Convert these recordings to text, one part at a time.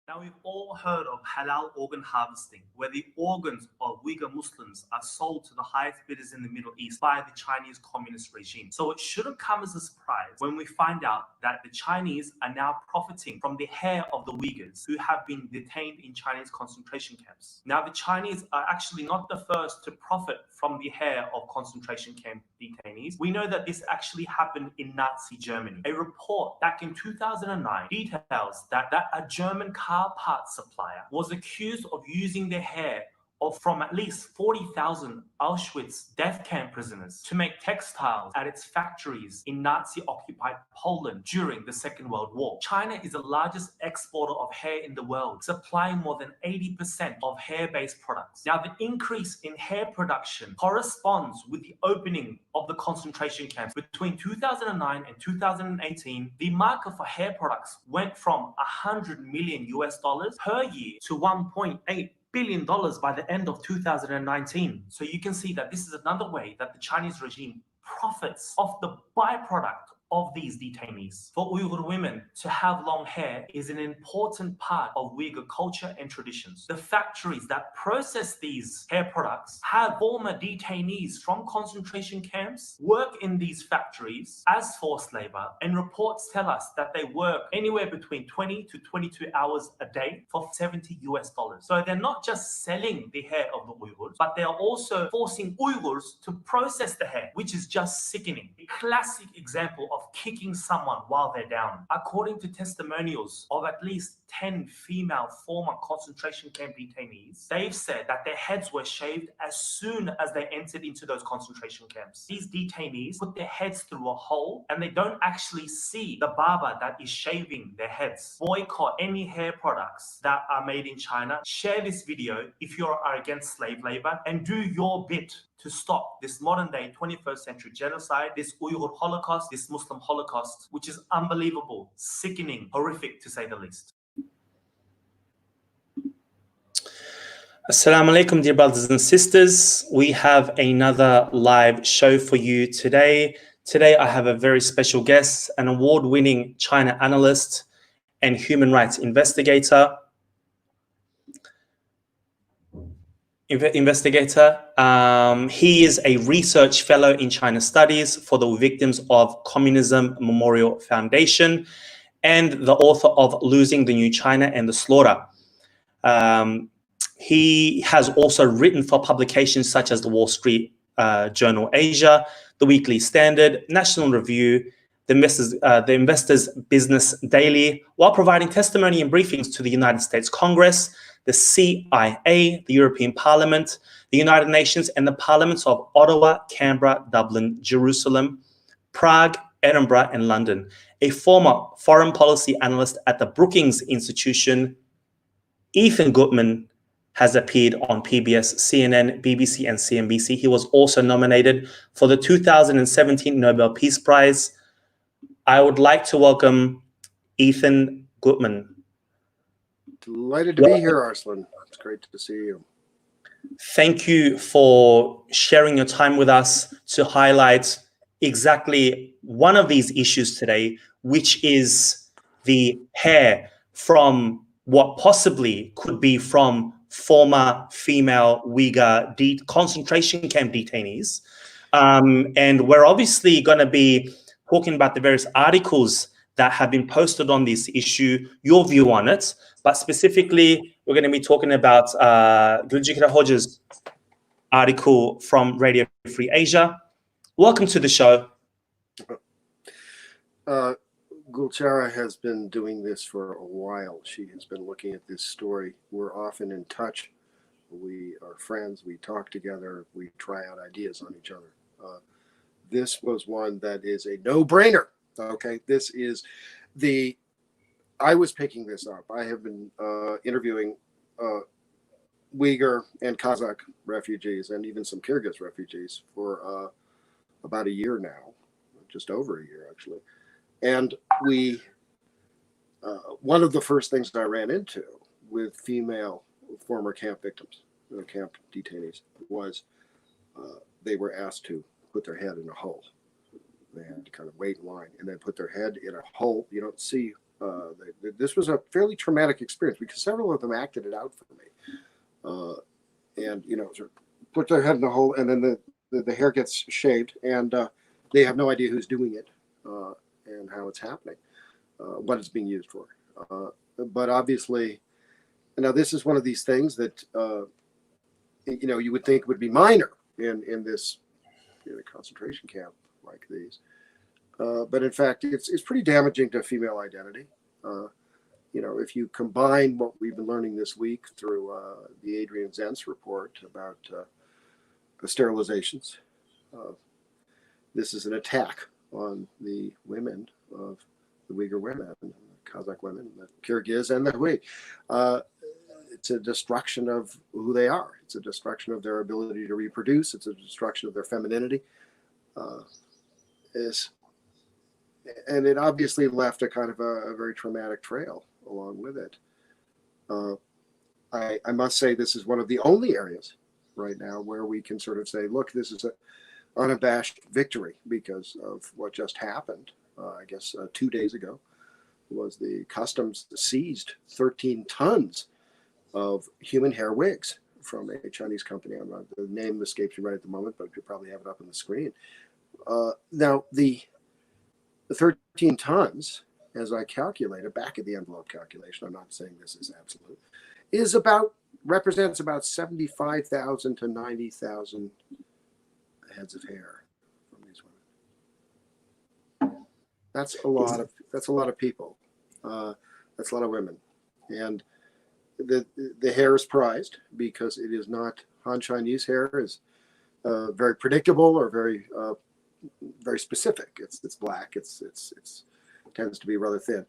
Now, we've all heard of halal organ harvesting, where the organs of Uyghur Muslims are sold to the highest bidders in the Middle East by the Chinese communist regime. So it shouldn't come as a surprise when we find out that the Chinese are now profiting from the hair of the Uyghurs who have been detained in Chinese concentration camps. Now, the Chinese are actually not the first to profit from the hair of concentration camp detainees. We know that this actually happened in Nazi Germany. A report back in 2009 details that a German car parts supplier was accused of using the hair from at least 40,000 Auschwitz death camp prisoners to make textiles at its factories in Nazi-occupied Poland during the Second World War. China is the largest exporter of hair in the world, supplying more than 80% of hair-based products. Now, the increase in hair production corresponds with the opening of the concentration camps. Between 2009 and 2018, the market for hair products went from $100 million per year to $1.8 billion by the end of 2019. So you can see that this is another way that the Chinese regime profits off the byproduct of these detainees. For Uyghur women, to have long hair is an important part of Uyghur culture and traditions. The factories that process these hair products have former detainees from concentration camps work in these factories as forced labor, and reports tell us that they work anywhere between 20 to 22 hours a day for $70. So they're not just selling the hair of the Uyghurs, but they are also forcing Uyghurs to process the hair, which is just sickening. A classic example of kicking someone while they're down. According to testimonials of at least 10 female former concentration camp detainees, they've said that their heads were shaved as soon as they entered into those concentration camps. These detainees put their heads through a hole and they don't actually see the barber that is shaving their heads. Boycott any hair products that are made in China. Share this video if you are against slave labor, and do your bit to stop this modern day 21st century genocide, this Uyghur Holocaust, this Muslim Holocaust, which is unbelievable, sickening, horrific to say the least. Assalamu alaikum, dear brothers and sisters. We have another live show for you today. Today I have a very special guest, an award-winning China analyst and human rights investigator. He is a research fellow in China Studies for the Victims of Communism Memorial Foundation and the author of Losing the New China and the Slaughter. He has also written for publications such as the Wall Street Journal Asia, the Weekly Standard, National Review, the Investors Business Daily, while providing testimony and briefings to the United States Congress, the CIA, the European Parliament, the United Nations, and the parliaments of Ottawa, Canberra, Dublin, Jerusalem, Prague, Edinburgh, and London. A former foreign policy analyst at the Brookings Institution, Ethan Gutmann has appeared on PBS, CNN, BBC, and CNBC. He was also nominated for the 2017 Nobel Peace Prize. I would like to welcome Ethan Gutmann. Delighted to be here, Arslan. It's great to see you. Thank you for sharing your time with us to highlight exactly one of these issues today, which is the hair from what possibly could be from former female Uyghur concentration camp detainees. And we're obviously going to be talking about the various articles that have been posted on this issue, your view on it, but specifically, we're going to be talking about Gulchehra Hoja's article from Radio Free Asia. Welcome to the show. Gulchehra has been doing this for a while. She has been looking at this story. We're often in touch. We are friends. We talk together. We try out ideas on each other. This was one that is a no-brainer. Okay, this is I was picking this up. I have been interviewing Uyghur and Kazakh refugees and even some Kyrgyz refugees for about a year now, just over a year actually. And one of the first things that I ran into with female former camp victims, camp detainees, was they were asked to put their head in a hole. They had to kind of wait in line and then put their head in a hole. You don't see This was a fairly traumatic experience because several of them acted it out for me. And, sort of put their head in the hole, and then the hair gets shaved, and they have no idea who's doing it and how it's happening, what it's being used for. But obviously, this is one of these things that, you would think would be minor in this concentration camp like these. But in fact, it's pretty damaging to female identity. If you combine what we've been learning this week through the Adrian Zentz report about the sterilizations, this is an attack on the women of the Uyghur women, the Kazakh women, the Kyrgyz, and the Hui. It's a destruction of who they are. It's a destruction of their ability to reproduce. It's a destruction of their femininity. And it obviously left a kind of a very traumatic trail along with it. I must say this is one of the only areas right now where we can sort of say, look, this is an unabashed victory because of what just happened. I guess 2 days ago was the customs seized 13 tons of human hair wigs from a Chinese company. The name escapes me right at the moment, but you probably have it up on the screen. Now, the 13 tons, as I calculated, back of the envelope calculation, I'm not saying this is absolute, represents about 75,000 to 90,000 heads of hair from these women. That's a lot of people. That's a lot of women. And the hair is prized because it is not Han Chinese hair is very predictable or very specific. It's black. It tends to be rather thin.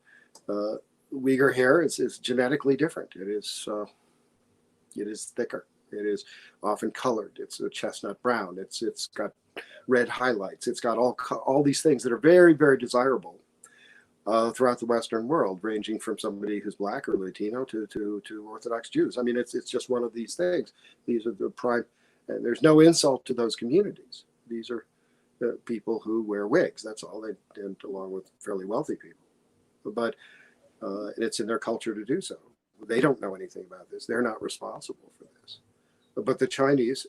Uyghur hair is genetically different. It is thicker. It is often colored. It's a chestnut brown. It's got red highlights. It's got all these things that are very, very desirable throughout the Western world, ranging from somebody who's black or Latino to Orthodox Jews. I mean, it's just one of these things. These are the prime. And there's no insult to those communities. These are people who wear wigs. That's all they, and along with fairly wealthy people. But it's in their culture to do so. They don't know anything about this. They're not responsible for this. But the Chinese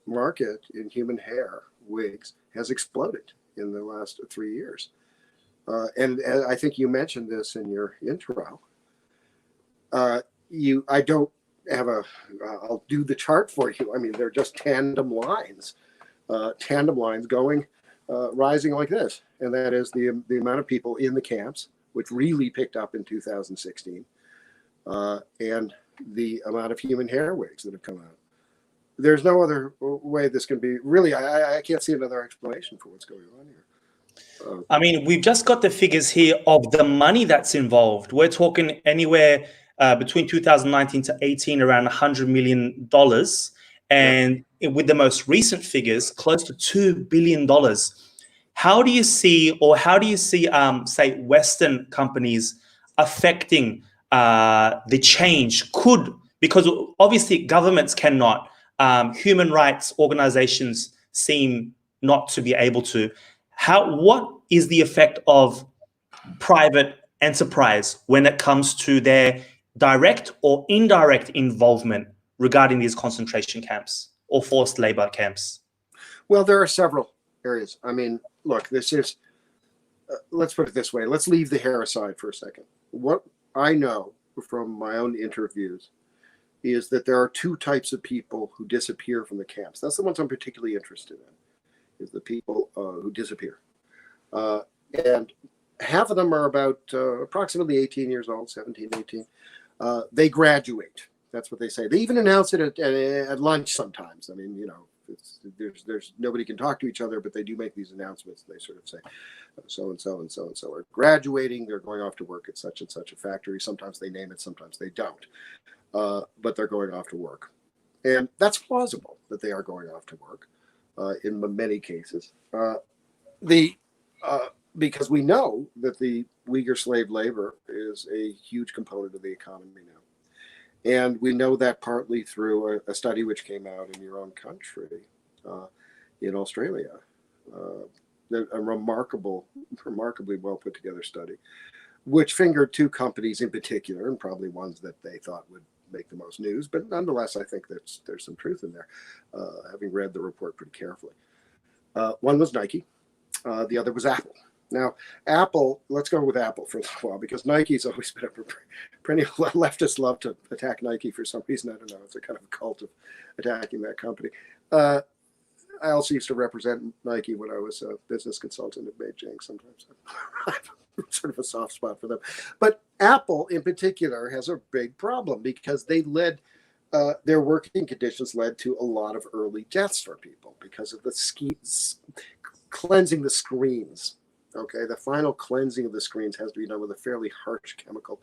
market in human hair wigs has exploded in the last 3 years. And I think you mentioned this in your intro. I'll do the chart for you. I mean, they're just tandem lines going, rising like this. And that is the amount of people in the camps, which really picked up in 2016, and the amount of human hair wigs that have come out. There's no other way this can be. Really, I can't see another explanation for what's going on here. I mean, we've just got the figures here of the money that's involved. We're talking anywhere between 2019 to 18, around $100 million. And with the most recent figures, close to $2 billion. How do you see, say, Western companies affecting the change? Because obviously governments cannot, human rights organizations seem not to be able to. What is the effect of private enterprise when it comes to their direct or indirect involvement regarding these concentration camps or forced labor camps? Well, there are several areas. I mean, look, this is, let's put it this way. Let's leave the hair aside for a second. What I know from my own interviews is that there are two types of people who disappear from the camps. That's the ones I'm particularly interested in, is the people who disappear. And half of them are about approximately 18 years old, 17, 18. They graduate. That's what they say. They even announce it at lunch sometimes. I mean, there's nobody can talk to each other, but they do make these announcements. They sort of say, so and so and so and so are graduating. They're going off to work at such and such a factory. Sometimes they name it, sometimes they don't. But they're going off to work. And that's plausible that they are going off to work in many cases. Because we know that the Uyghur slave labor is a huge component of the economy now. And we know that partly through a study which came out in your own country, in Australia, a remarkably well put together study which fingered two companies in particular, and probably ones that they thought would make the most news. But nonetheless, I think there's some truth in there, having read the report pretty carefully. One was Nike. The other was Apple. Now, Apple, let's go with Apple for a little while, because Nike's always been a perennial leftists love to attack Nike for some reason. I don't know. It's a kind of a cult of attacking that company. I also used to represent Nike when I was a business consultant at Beijing. Sometimes I have sort of a soft spot for them. But Apple in particular has a big problem because they their working conditions led to a lot of early deaths for people because of the cleansing the screens. Okay, the final cleansing of the screens has to be done with a fairly harsh chemical.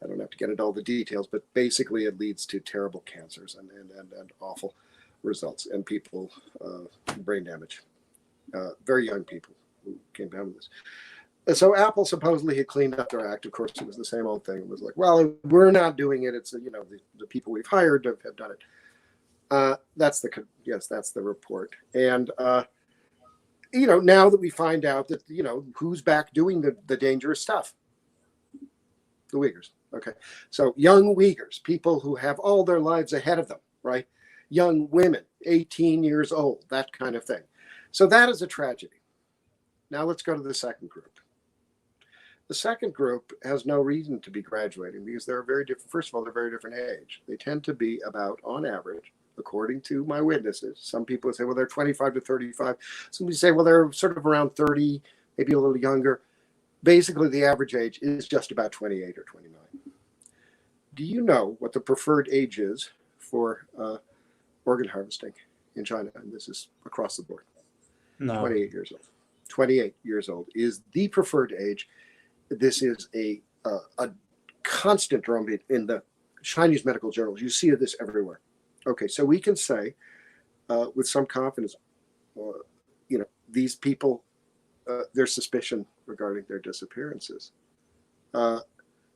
I don't have to get into all the details, but basically it leads to terrible cancers and awful results, and people, brain damage. Very young people who came down with this. And so Apple supposedly had cleaned up their act. Of course, it was the same old thing. It was like, well, we're not doing it. It's, the people we've hired have done it. That's the report. And, now that we find out that, who's back doing the dangerous stuff? The Uyghurs. Okay. So young Uyghurs, people who have all their lives ahead of them, right? Young women, 18 years old, that kind of thing. So that is a tragedy. Now let's go to the second group. The second group has no reason to be graduating because they're very different. First of all, they're very different age. They tend to be about, on average, according to my witnesses, some people say, well, they're 25 to 35. Some people say, well, they're sort of around 30, maybe a little younger. Basically, the average age is just about 28 or 29. Do you know what the preferred age is for organ harvesting in China? And this is across the board. No. 28 years old. 28 years old is the preferred age. This is a constant drumbeat in the Chinese medical journals. You see this everywhere. Okay, so we can say with some confidence, these people, their suspicion regarding their disappearances. The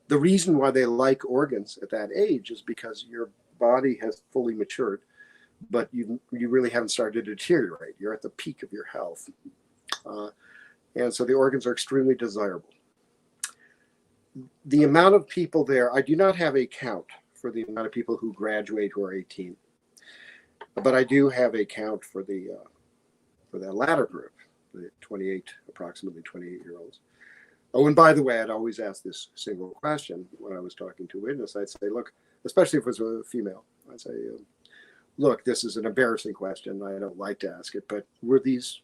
reason why they like organs at that age is because your body has fully matured, but you really haven't started to deteriorate. You're at the peak of your health. And so the organs are extremely desirable. The amount of people there, I do not have a count for the amount of people who graduate who are 18, but I do have a count for that latter group, the approximately 28-year-olds. Oh, and by the way, I'd always ask this single question when I was talking to a witness. I'd say, look, especially if it was a female, I'd say, look, this is an embarrassing question. I don't like to ask it, but were these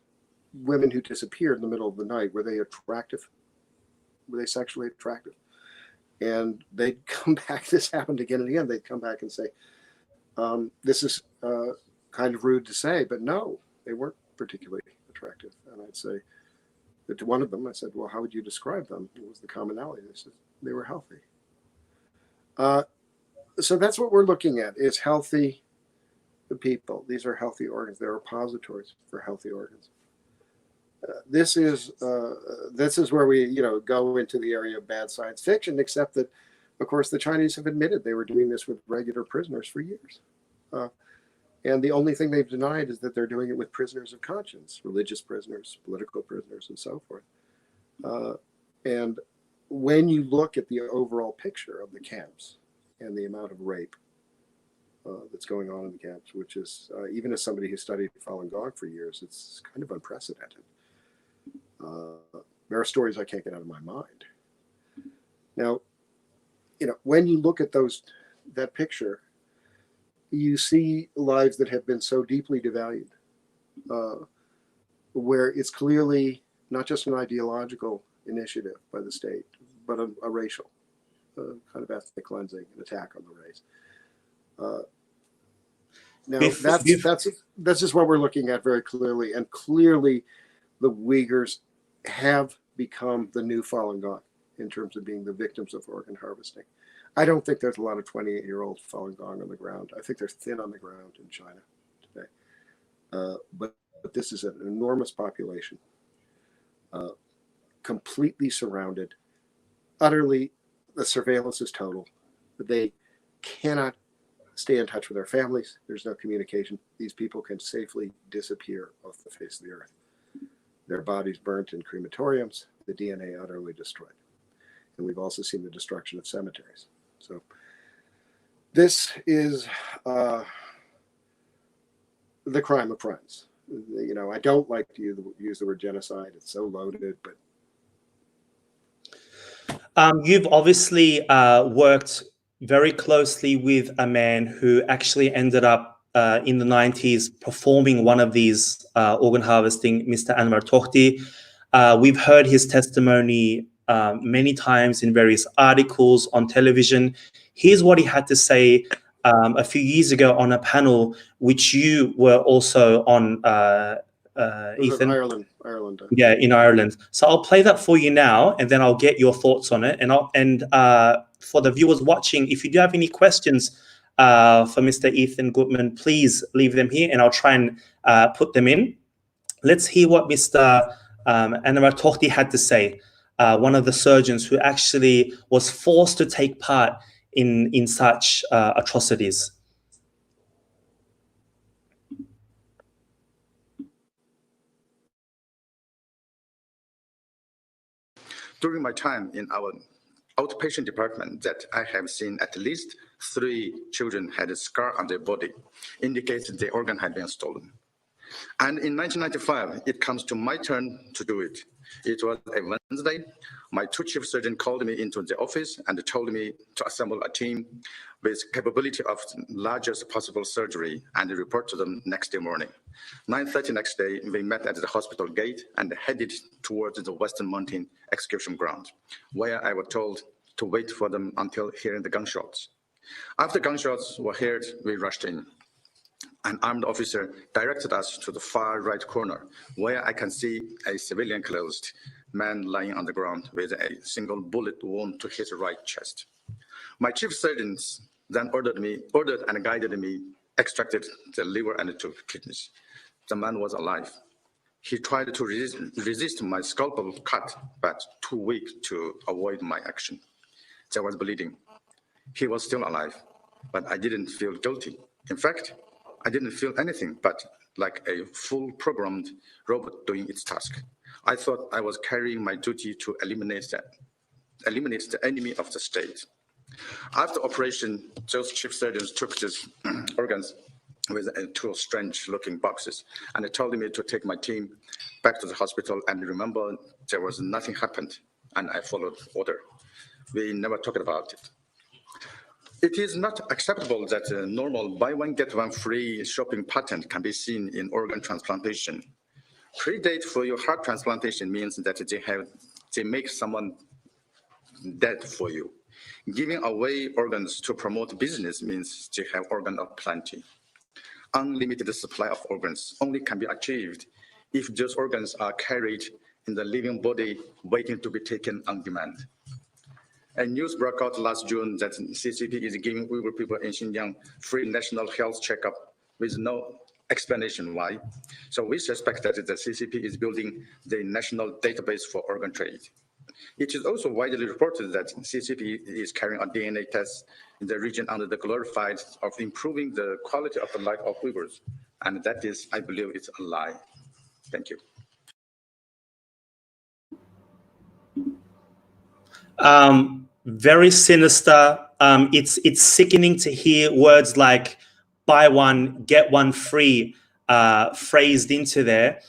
women who disappeared in the middle of the night, were they attractive? Were they sexually attractive? And they'd come back, this happened again and again, they'd come back and say, this is kind of rude to say, but no, they weren't particularly attractive. And I'd say, that to one of them, I said, well, how would you describe them? What was the commonality? They said they were healthy. So that's what we're looking at, is healthy people. These are healthy organs. They're repositories for healthy organs. This is where we go into the area of bad science fiction, except that, of course, the Chinese have admitted they were doing this with regular prisoners for years. And the only thing they've denied is that they're doing it with prisoners of conscience, religious prisoners, political prisoners, and so forth. And when you look at the overall picture of the camps and the amount of rape that's going on in the camps, which is, even as somebody who studied Falun Gong for years, it's kind of unprecedented. There are stories I can't get out of my mind. Now, when you look at that picture, you see lives that have been so deeply devalued, where it's clearly not just an ideological initiative by the state, but a racial kind of ethnic cleansing, an attack on the race. Now, that's just what we're looking at very clearly, and clearly the Uyghurs have become the new Falun Gong in terms of being the victims of organ harvesting. I don't think there's a lot of 28-year-old Falun Gong on the ground. I think they're thin on the ground in China today. But this is an enormous population, completely surrounded, utterly, the surveillance is total. They cannot stay in touch with their families. There's no communication. These people can safely disappear off the face of the earth. Their bodies burnt in crematoriums, the DNA utterly destroyed. And we've also seen the destruction of cemeteries. So this is the crime of friends. You know, I don't like to use the word genocide. It's so loaded, but you've obviously worked very closely with a man who actually ended up in the 90s performing one of these organ harvesting, Mr. Anwar Tohti. We've heard his testimony many times in various articles on television. Here's what he had to say a few years ago on a panel, which you were also on, Ethan. Ireland. Yeah, in Ireland. So I'll play that for you now, and then I'll get your thoughts on it. And for the viewers watching, if you do have any questions for Mr. Ethan Gutmann, please leave them here, and I'll try and put them in. Let's hear what Mr. Anwar Tohti had to say, one of the surgeons who actually was forced to take part in such atrocities. During my time in our outpatient department, that I have seen at least 3 children had a scar on their body, indicates the organ had been stolen. And in 1995, it comes to my turn to do it. It was a Wednesday. My 2 chief surgeons called me into the office and told me to assemble a team with capability of largest possible surgery and report to them next day morning. 9:30 next day, we met at the hospital gate and headed towards the Western Mountain execution ground, where I was told to wait for them until hearing the gunshots. After gunshots were heard, we rushed in. An armed officer directed us to the far right corner, where I can see a civilian clothed man lying on the ground with a single bullet wound to his right chest. My chief surgeons then ordered and guided me, extracted the liver and 2 kidneys. The man was alive. He tried to resist my scalpel cut, but too weak to avoid my action. There was bleeding. He was still alive, but I didn't feel guilty. In fact, I didn't feel anything but like a full programmed robot doing its task. I thought I was carrying my duty to eliminate the enemy of the state. After operation, those chief surgeons took these organs with 2 strange-looking boxes, and they told me to take my team back to the hospital and remember there was nothing happened, and I followed order. We never talked about it. It is not acceptable that a normal buy one, get one free shopping pattern can be seen in organ transplantation. Pre-date for your heart transplantation means that they make someone dead for you. Giving away organs to promote business means they have organ of plenty. Unlimited supply of organs only can be achieved if those organs are carried in the living body waiting to be taken on demand. A news broke out last June that CCP is giving Uyghur people in Xinjiang free national health checkup with no explanation why. So we suspect that the CCP is building the national database for organ trade. It is also widely reported that CCP is carrying a DNA test in the region under the glorified of improving the quality of the life of Uyghurs. And that is, I believe, it's a lie. Thank you. Very sinister. It's sickening to hear words like "buy one, get one free" phrased into there,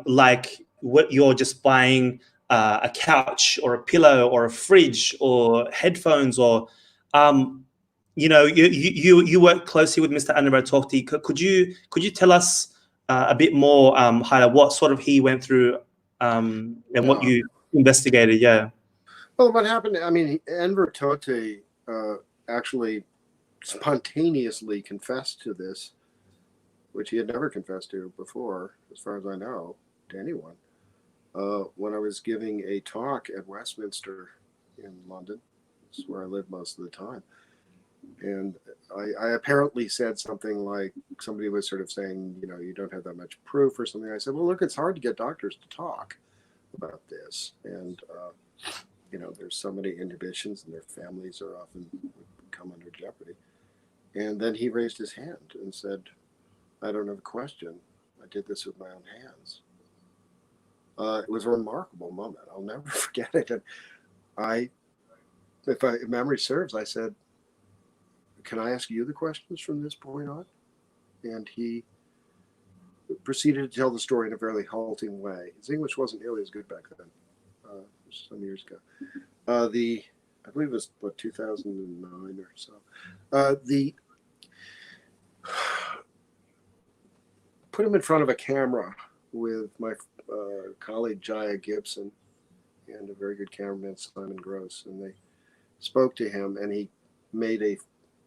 like what you're just buying a couch or a pillow or a fridge or headphones or, you work closely with Mr. Anwar Tohti. Could you tell us a bit more, Haida, what sort of he went through and what you investigated? Yeah. Well, what happened, I mean, Enver Tohti actually spontaneously confessed to this, which he had never confessed to before, as far as I know, to anyone, when I was giving a talk at Westminster in London. This is where I live most of the time. And I apparently said something like, somebody was sort of saying, you don't have that much proof or something. I said, well, look, it's hard to get doctors to talk about this. And, there's so many inhibitions and their families are often come under jeopardy. And then he raised his hand and said, I don't have a question. I did this with my own hands. It was a remarkable moment. I'll never forget it. And I if memory serves, I said, "Can I ask you the questions from this point on?" And he proceeded to tell the story in a fairly halting way. His English wasn't nearly as good back then, some years ago. I believe it was, 2009 or so. Put him in front of a camera with my colleague Jaya Gibson and a very good cameraman, Simon Gross, and they spoke to him, and he made a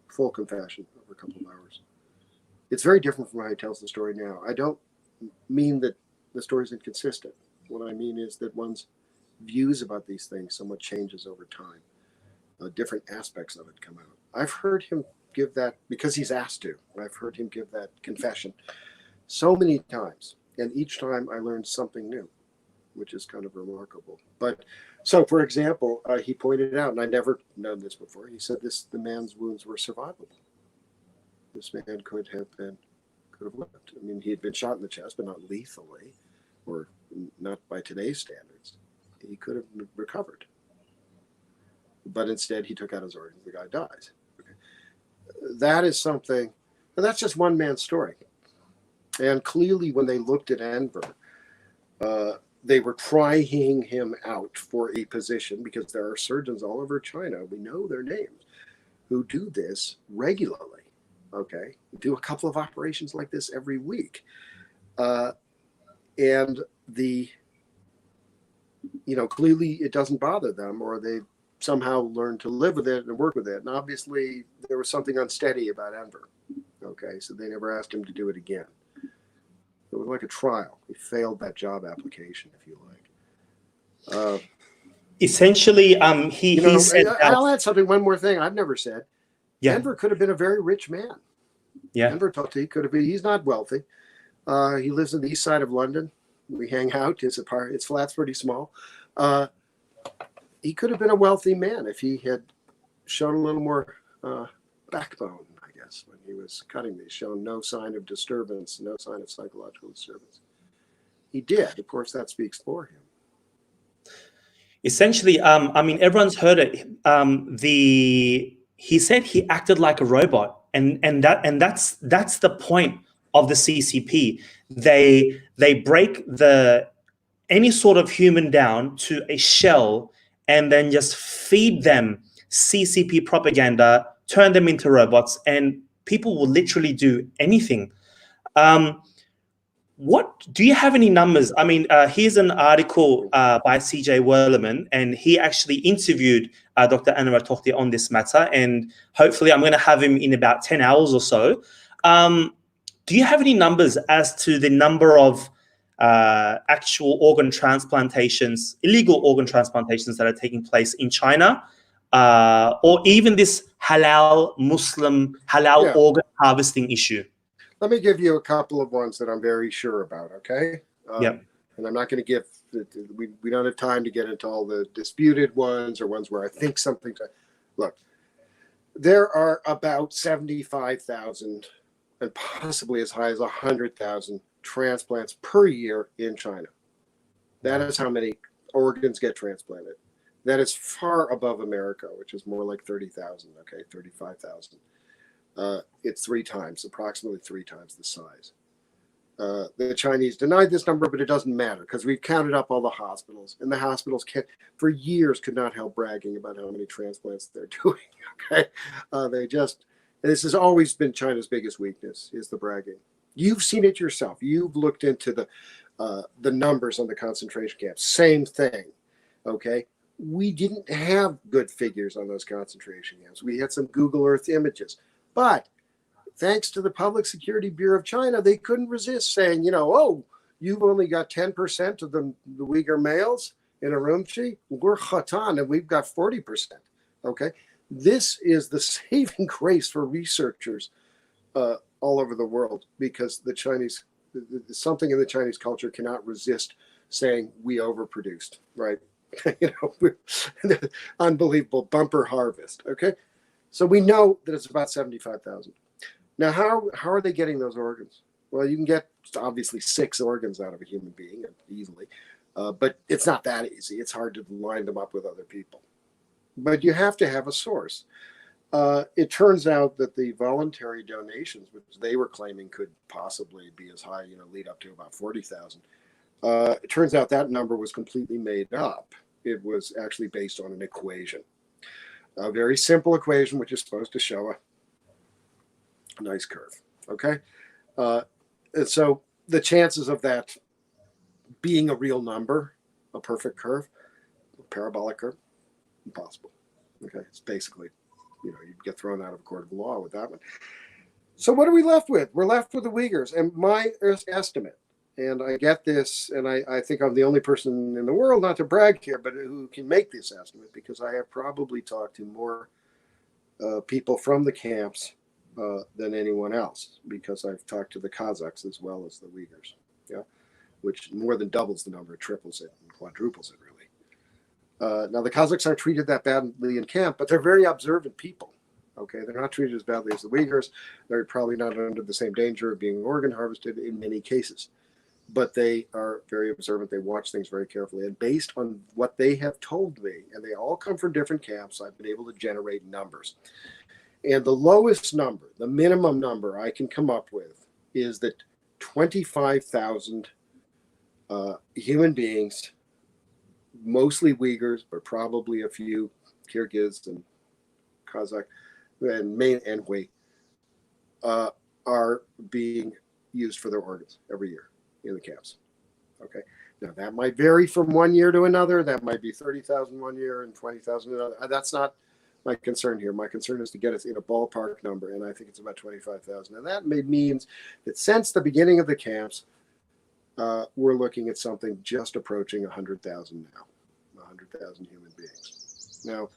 full confession over a couple of hours. It's very different from how he tells the story now. I don't mean that the story is inconsistent. What I mean is that one's views about these things somewhat changes over time. Different aspects of it come out. I've heard him give that, because he's asked to, I've heard him give that confession so many times. And each time I learned something new, which is kind of remarkable. But so, for example, he pointed out, and I never known this before, he said the man's wounds were survivable. This man could have lived. I mean, he had been shot in the chest, but not lethally, or not by today's standards. He could have recovered. But instead, he took out his organs. The guy dies. Okay. That is something, and that's just one man's story. And clearly, when they looked at Enver, they were trying him out for a position, because there are surgeons all over China, we know their names, who do this regularly. Okay, do a couple of operations like this every week, and clearly it doesn't bother them, or they somehow learn to live with it and work with it. And obviously there was something unsteady about Enver. Okay, so they never asked him to do it again. It was like a trial. He failed that job application, if you like. Essentially, he said that, I'll add something. One more thing I've never said. yeah, Enver could have been a very rich man. yeah. Enver Tohti could have been. He's not wealthy. He lives on the east side of London. We hang out. His flat's pretty small. He could have been a wealthy man if he had shown a little more backbone, I guess, when he was cutting these, shown no sign of disturbance, no sign of psychological disturbance. He did. Of course, that speaks for him. Essentially, I mean, everyone's heard it. He said he acted like a robot, and that's the point of the CCP. They break any sort of human down to a shell, and then just feed them CCP propaganda, turn them into robots, and people will literally do anything. What do you have any numbers? I mean, here's an article by CJ Werleman, and he actually interviewed Dr. Anwar Tohti on this matter, and hopefully I'm going to have him in about 10 hours or so. Do you have any numbers as to the number of actual organ transplantations, illegal organ transplantations that are taking place in China, or even this halal organ harvesting issue? Let me give you a couple of ones that I'm very sure about, okay? Yep. And I'm not going to give, we don't have time to get into all the disputed ones or ones where I think something's, look, there are about 75,000 and possibly as high as 100,000 transplants per year in China. That is how many organs get transplanted. That is far above America, which is more like 30,000, okay, 35,000. It's approximately three times the size. The Chinese denied this number, but it doesn't matter because we've counted up all the hospitals, and the hospitals for years could not help bragging about how many transplants they're doing. Okay, this has always been China's biggest weakness, is the bragging. You've seen it yourself. You've looked into the numbers on the concentration camps. Same thing. Okay, we didn't have good figures on those concentration camps. We had some Google Earth images. But thanks to the Public Security Bureau of China, they couldn't resist saying, you've only got 10% of the Uyghur males in Urumqi. We're Khatan, and we've got 40%. Okay, this is the saving grace for researchers all over the world, because the Chinese, something in the Chinese culture cannot resist saying we overproduced, right? Unbelievable bumper harvest. Okay. So we know that it's about 75,000. Now, how are they getting those organs? Well, you can get obviously 6 organs out of a human being easily, but it's not that easy. It's hard to line them up with other people. but you have to have a source. It turns out that the voluntary donations, which they were claiming could possibly be as high, lead up to about 40,000. It turns out that number was completely made up. It was actually based on an equation, a very simple equation, which is supposed to show a nice curve. Okay. And so the chances of that being a real number, a perfect curve, a parabolic curve, impossible. Okay. It's basically, you'd get thrown out of a court of law with that one. So what are we left with? We're left with the Uyghurs. And my estimate, and I get this, and I think I'm the only person in the world, not to brag here, but who can make this estimate, because I have probably talked to more people from the camps than anyone else, because I've talked to the Kazakhs as well as the Uyghurs, which more than doubles the number, triples it, and quadruples it, really. Now, the Kazakhs aren't treated that badly in camp, but they're very observant people. Okay, they're not treated as badly as the Uyghurs. They're probably not under the same danger of being organ harvested in many cases, but they are very observant. They watch things very carefully, and based on what they have told me, and they all come from different camps, I've been able to generate numbers. And the lowest number, the minimum number I can come up with, is that 25,000 human beings, mostly Uyghurs, but probably a few Kyrgyz and Kazakh and Hui, are being used for their organs every year in the camps. Okay. Now that might vary from one year to another. That might be 30,000 one year and 20,000 another. That's not my concern here. My concern is to get us in a ballpark number, and I think it's about 25,000. And that means that since the beginning of the camps, we're looking at something just approaching 100,000 now, 100,000 human beings. Now,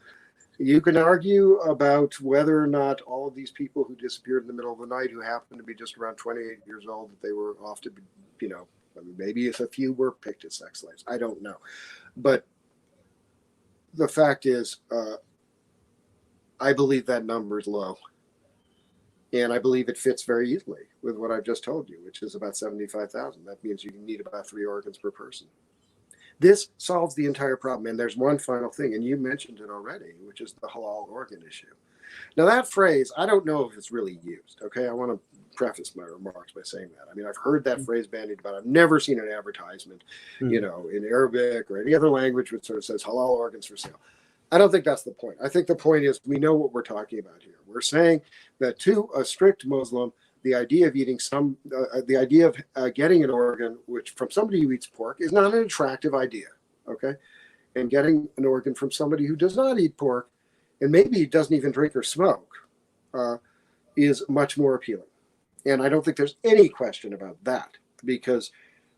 you can argue about whether or not all of these people who disappeared in the middle of the night, who happened to be just around 28 years old, that they were off to be, maybe if a few were picked as sex slaves. I don't know. But the fact is, I believe that number is low. And I believe it fits very easily with what I've just told you, which is about 75,000. That means you need about 3 organs per person. This solves the entire problem. And there's one final thing, and you mentioned it already, which is the halal organ issue. Now, that phrase, I don't know if it's really used. Okay, I want to preface my remarks by saying that. I mean, I've heard that phrase bandied about. I've never seen an advertisement, in Arabic or any other language which sort of says halal organs for sale. I don't think that's the point. I think the point is we know what we're talking about here. We're saying that to a strict Muslim, the idea of eating the idea of getting an organ which from somebody who eats pork is not an attractive idea. Okay, and getting an organ from somebody who does not eat pork and maybe doesn't even drink or smoke is much more appealing. And I don't think there's any question about that, because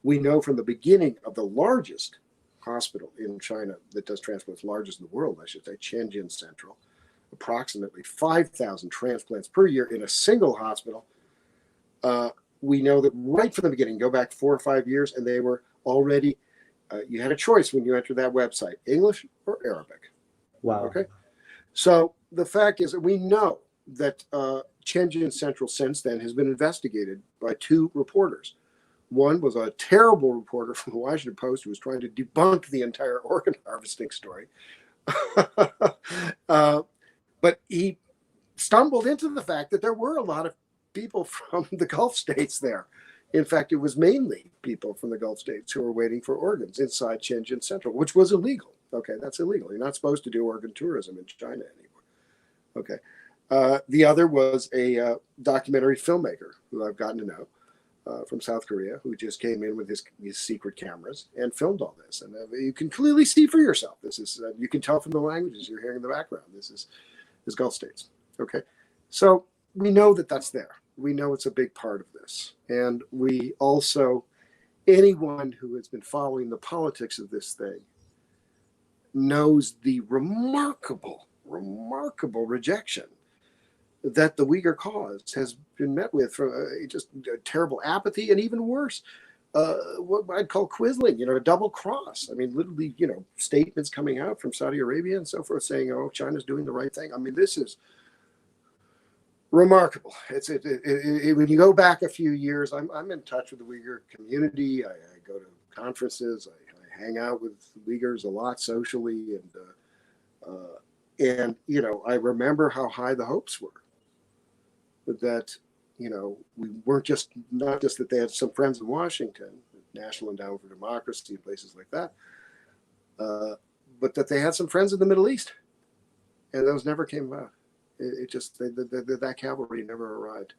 we know from the beginning of the largest hospital in China that does transplants, largest in the world, I should say, Tianjin Central, approximately 5,000 transplants per year in a single hospital. We know that right from the beginning, go back 4 or 5 years, and they were already, you had a choice when you entered that website, English or Arabic. Wow. Okay. So the fact is that we know that Tianjin Central since then has been investigated by 2 reporters. One was a terrible reporter from the Washington Post who was trying to debunk the entire organ harvesting story. But he stumbled into the fact that there were a lot of people from the Gulf states there. In fact, it was mainly people from the Gulf states who were waiting for organs inside Tianjin Central, which was illegal. Okay, that's illegal. You're not supposed to do organ tourism in China anymore. Okay. The other was a documentary filmmaker who I've gotten to know from South Korea, who just came in with his secret cameras and filmed all this. And you can clearly see for yourself. This is, you can tell from the languages you're hearing in the background. This is Gulf states. Okay. So we know that that's there. We know it's a big part of this. And we also, anyone who has been following the politics of this thing knows the remarkable rejection that the Uyghur cause has been met with, for just terrible apathy, and even worse, what I'd call quisling, a double cross. I mean, literally, statements coming out from Saudi Arabia and so forth saying, oh, China's doing the right thing. I mean, this is remarkable. When you go back a few years, I'm in touch with the Uyghur community. I go to conferences. I hang out with Uyghurs a lot socially, And, I remember how high the hopes were that, we weren't not just that they had some friends in Washington, National Endowment for Democracy and places like that, but that they had some friends in the Middle East. And those never came about. It just, that cavalry never arrived.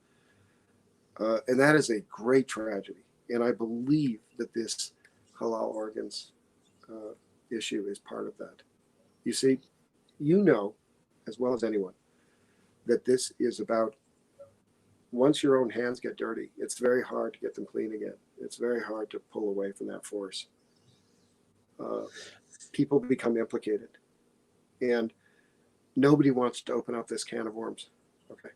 And that is a great tragedy. And I believe that this halal organs issue is part of that. You see, as well as anyone, that this is about, once your own hands get dirty, it's very hard to get them clean again. It's very hard to pull away from that force. People become implicated. And nobody wants to open up this can of worms. Okay.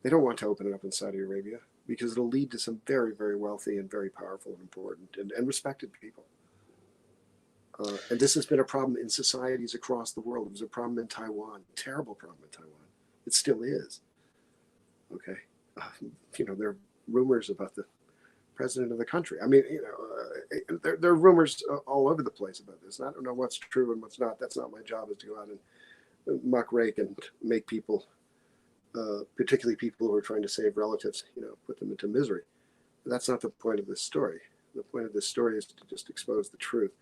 They don't want to open it up in Saudi Arabia because it'll lead to some very, very wealthy and very powerful and important and respected people. And this has been a problem in societies across the world. It was a problem in Taiwan, terrible problem in Taiwan. It still is. Okay. There are rumors about the president of the country. I mean, there are rumors all over the place about this. And I don't know what's true and what's not. That's not my job, is to go out and muckrake and make people, particularly people who are trying to save relatives, put them into misery. But that's not the point of this story. The point of this story is to just expose the truth.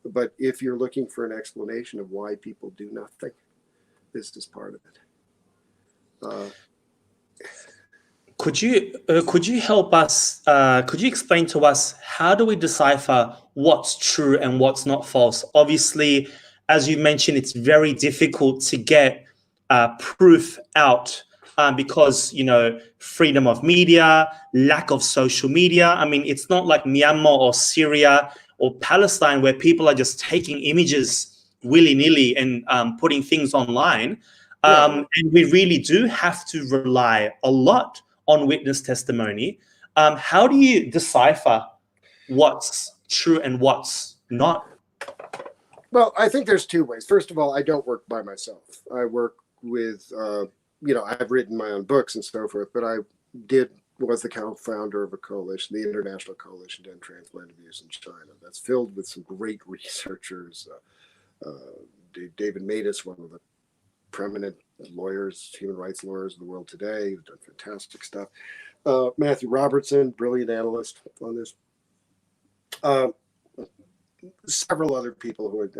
But if you're looking for an explanation of why people do nothing, this is part of it. Could you help us? Could you explain to us, how do we decipher what's true and what's not false? Obviously, as you mentioned, it's very difficult to get proof out because, freedom of media, lack of social media. I mean, it's not like Myanmar or Syria or Palestine where people are just taking images willy-nilly and putting things online. And we really do have to rely a lot on witness testimony. How do you decipher what's true and what's not? Well, I think there's two ways. First of all, I don't work by myself. I work with, I've written my own books and so forth, but I was the co-founder of a coalition, the International Coalition to End Transplant Abuse in China. That's filled with some great researchers. David Matus, one of the prominent lawyers, human rights lawyers of the world today, who's done fantastic stuff. Matthew Robertson, brilliant analyst on this. Several other people who are,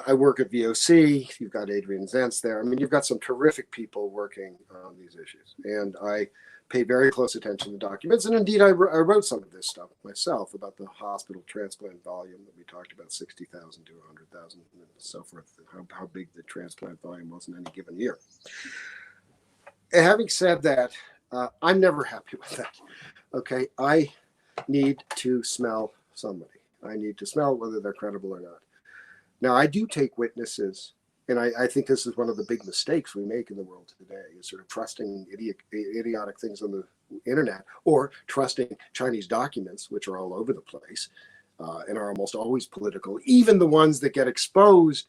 I work at VOC. You've got Adrian Zentz there. I mean, you've got some terrific people working on these issues. And I pay very close attention to documents. And indeed, I wrote some of this stuff myself about the hospital transplant volume that we talked about, 60,000 to 100,000 and so forth, how big the transplant volume was in any given year. And having said that, I'm never happy with that. Okay, I need to smell somebody. I need to smell whether they're credible or not. Now, I do take witnesses, and I think this is one of the big mistakes we make in the world today, is sort of trusting idiotic things on the internet, or trusting Chinese documents, which are all over the place and are almost always political, even the ones that get exposed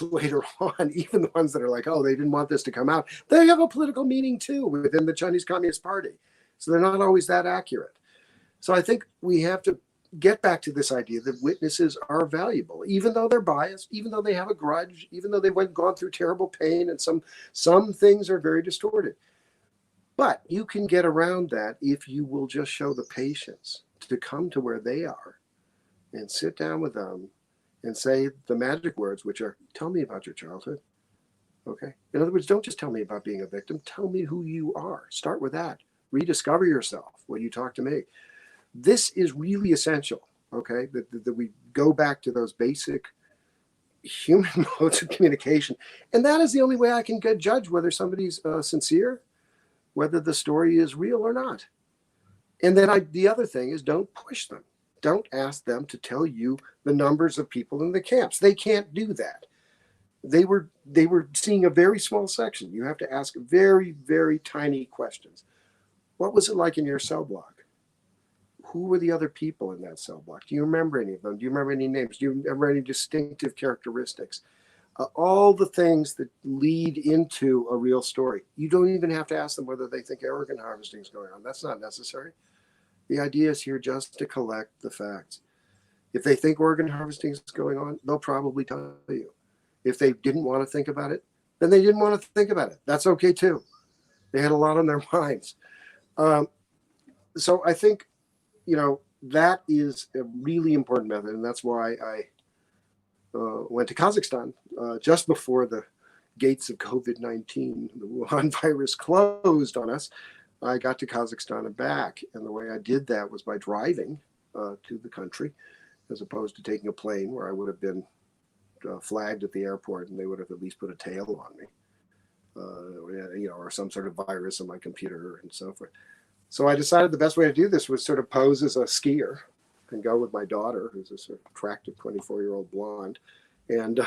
later on, even the ones that are like, oh, they didn't want this to come out, they have a political meaning too within the Chinese Communist Party. So they're not always that accurate. So I think we have to get back to this idea that witnesses are valuable, even though they're biased, even though they have a grudge, even though they've gone through terrible pain, and some things are very distorted. But you can get around that if you will just show the patience to come to where they are and sit down with them and say the magic words, which are, tell me about your childhood. Okay. In other words, don't just tell me about being a victim. Tell me who you are. Start with that. Rediscover yourself when you talk to me. This is really essential, okay, that we go back to those basic human modes of communication. And that is the only way I can judge whether somebody's sincere, whether the story is real or not. And then the other thing is, don't push them. Don't ask them to tell you the numbers of people in the camps. They can't do that. They were seeing a very small section. You have to ask very, very tiny questions. What was it like in your cell block? Who were the other people in that cell block? Do you remember any of them? Do you remember any names? Do you remember any distinctive characteristics? All the things that lead into a real story. You don't even have to ask them whether they think organ harvesting is going on. That's not necessary. The idea is here just to collect the facts. If they think organ harvesting is going on, they'll probably tell you. If they didn't want to think about it, then they didn't want to think about it. That's okay too. They had a lot on their minds. So I think, that is a really important method. And that's why I went to Kazakhstan just before the gates of COVID-19, the Wuhan virus closed on us. I got to Kazakhstan and back. And the way I did that was by driving to the country, as opposed to taking a plane where I would have been flagged at the airport and they would have at least put a tail on me, or some sort of virus on my computer and so forth. So I decided the best way to do this was sort of pose as a skier and go with my daughter, who's a sort of attractive 24-year-old blonde, and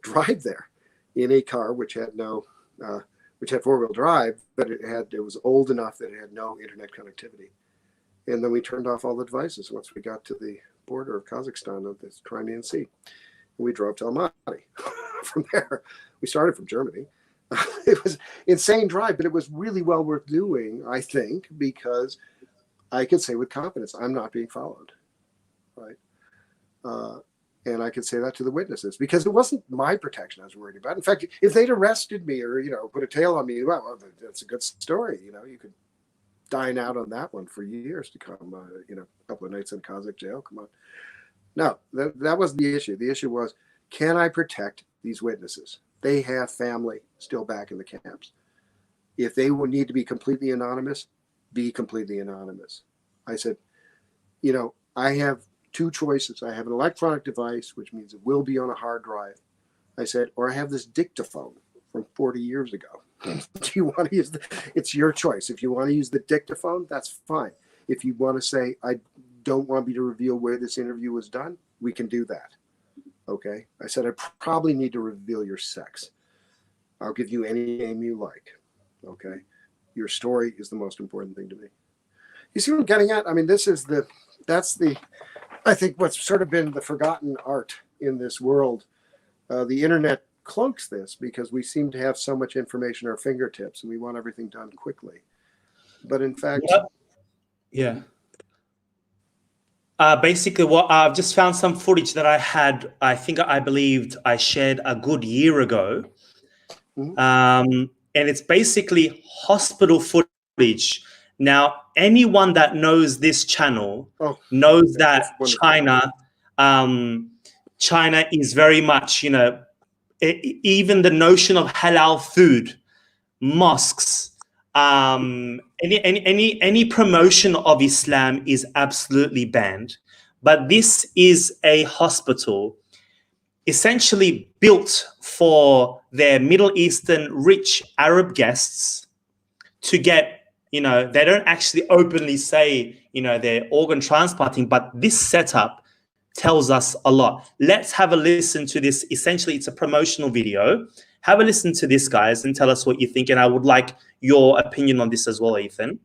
drive there in a car which had four-wheel drive, but it was old enough that it had no internet connectivity. And then we turned off all the devices once we got to the border of Kazakhstan of the Crimean Sea. And we drove to Almaty. From there, we started from Germany. It was an insane drive, but it was really well worth doing, I think, because I could say with confidence, I'm not being followed, right? And I could say that to the witnesses because it wasn't my protection I was worried about. In fact, if they'd arrested me or, put a tail on me, well, that's a good story. You could dine out on that one for years to come, a couple of nights in Kazakh jail. Come on. No, that wasn't the issue. The issue was, can I protect these witnesses? They have family still back in the camps. If they would need to be completely anonymous, be completely anonymous. I said, I have two choices. I have an electronic device, which means it will be on a hard drive. I said, or I have this dictaphone from 40 years ago. Do you want to use it's your choice. If you want to use the dictaphone, that's fine. If you want to say, I don't want me to reveal where this interview was done, we can do that. Okay. I said, I probably need to reveal your sex. I'll give you any name you like. Okay. Your story is the most important thing to me. You see what I'm getting at? I mean, I think what's sort of been the forgotten art in this world. The internet cloaks this because we seem to have so much information at our fingertips and we want everything done quickly. But in fact, yeah. Basically, what I've just found some footage that I believed I shared a good year ago. Mhm. And it's basically hospital footage. Now, anyone that knows this channel knows that China is very much, even the notion of halal food, mosques, any promotion of Islam is absolutely banned. But this is a hospital essentially built for their Middle Eastern rich Arab guests to get, they don't actually openly say, they're organ transplanting, but this setup tells us a lot. Let's have a listen to this. Essentially, it's a promotional video. Have a listen to this, guys, and tell us what you think. And I would like your opinion on this as well, Ethan.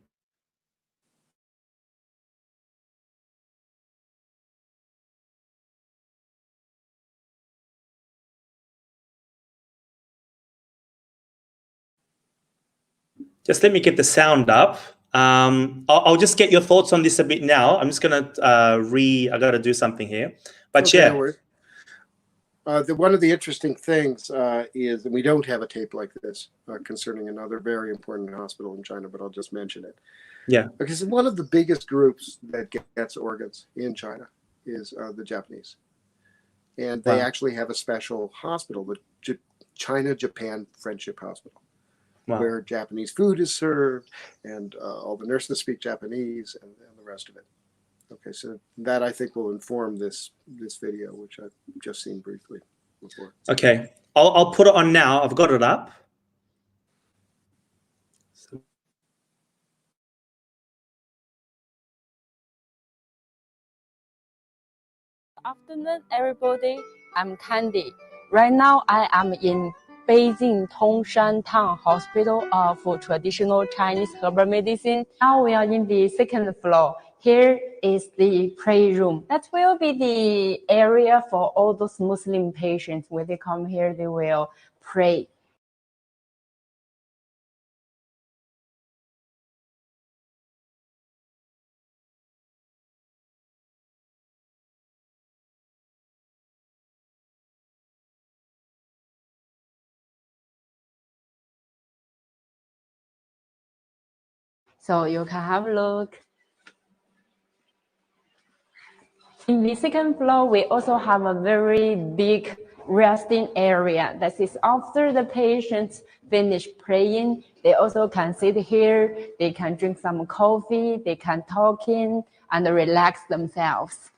Just let me get the sound up. I'll just get your thoughts on this a bit now. I'm just gonna I gotta do something here. But okay, yeah. No worries. One of the interesting things is, and we don't have a tape like this concerning another very important hospital in China, but I'll just mention it. Yeah. Because one of the biggest groups that gets organs in China is the Japanese. And they actually have a special hospital, the China-Japan Friendship Hospital, where Japanese food is served and all the nurses speak Japanese and the rest of it. Okay, so that I think will inform this video, which I've just seen briefly before. Okay, I'll put it on now. I've got it up. Afternoon, everybody. I'm Candy. Right now, I am in Beijing Tongshan Town Hospital for traditional Chinese herbal medicine. Now we are in the second floor. Here is the prayer room. That will be the area for all those Muslim patients. When they come here, they will pray. So you can have a look. In the second floor, we also have a very big resting area. That is after the patients finish praying, they also can sit here, they can drink some coffee, they can talk in and relax themselves.